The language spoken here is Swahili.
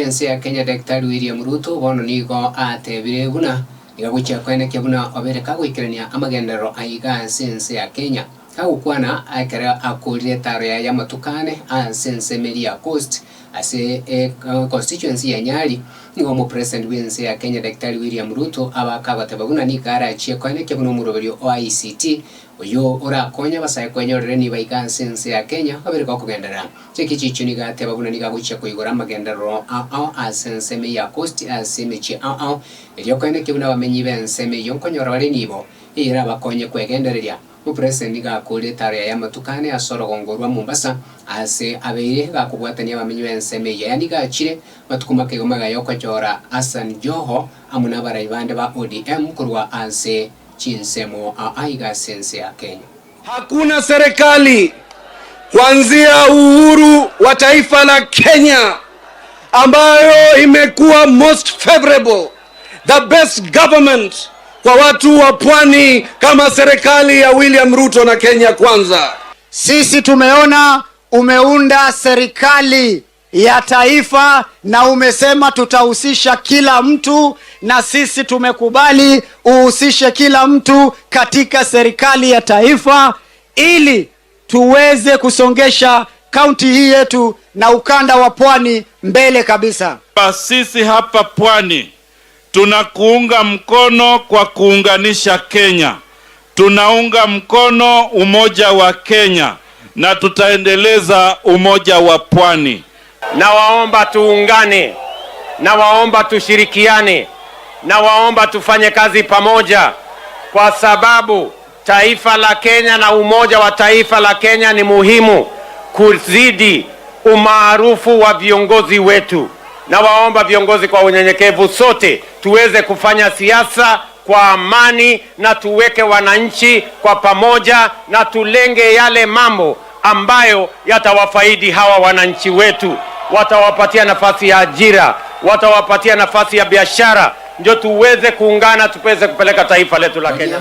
Ensi ya Kenya Daktari William Ruto bono nigo atebire buna igagucha kwene kebuna obereka gwikirania amagendero aiga sense ya Kenya kagukwana akara akurire taro ya matukane sense Meria Coast ase constituency ya Nyali nigo mu president w'ensi ya Kenya Daktari William Ruto abakabateba buna nikara achie kwene kebuna muroberio OICT uyo urakonya basaye kwenyorere ni baiga sense ya Kenya obereka kugendera chekichicho nigateba buna nigagucha kuigora amagendero sense Meria Coast asemechi elio kwene kebuna bamenyi bense meyo nkonyora bari nibo ira bakonye kwegendereria President gakuri tare ya matukane asorogongorwa Mombasa ase abeire gakubwatania bamenyi benseme yani gachire matukuma kegoma yoko chora Hassan Joho amuna baraibande ba ODM kurwa ase chinsemo aiga sense ya Kenya. Hakuna serikali kuanzia uhuru wa taifa la Kenya ambayo imekuwa most favorable, the best government kwa watu wa pwani kama serikali ya William Ruto na Kenya Kwanza. Sisi tumeona umeunda serikali ya taifa na umesema tutahusisha kila mtu, na sisi tumekubali uhusishe kila mtu katika serikali ya taifa ili tuweze kusongesha kaunti hii yetu na ukanda wa pwani mbele kabisa. Sisi hapa pwani tunakuunga mkono kwa kuunganisha Kenya. Tunaunga mkono umoja wa Kenya na tutaendeleza umoja wa pwani. Na waomba tuungane, na waomba tushirikiane, na waomba tufanye kazi pamoja, kwa sababu taifa la Kenya na umoja wa taifa la Kenya ni muhimu kuzidi umaarufu wa viongozi wetu. Na waomba viongozi kwa unyenyekevu sote tuweze kufanya siasa kwa amani na tuweke wananchi kwa pamoja na tulenge yale mambo ambayo yatawafaidi hawa wananchi wetu. Watawapatia nafasi ya ajira, watawapatia nafasi ya biashara, ndio tuweze kuungana tuweze kupeleka taifa letu la Kenya.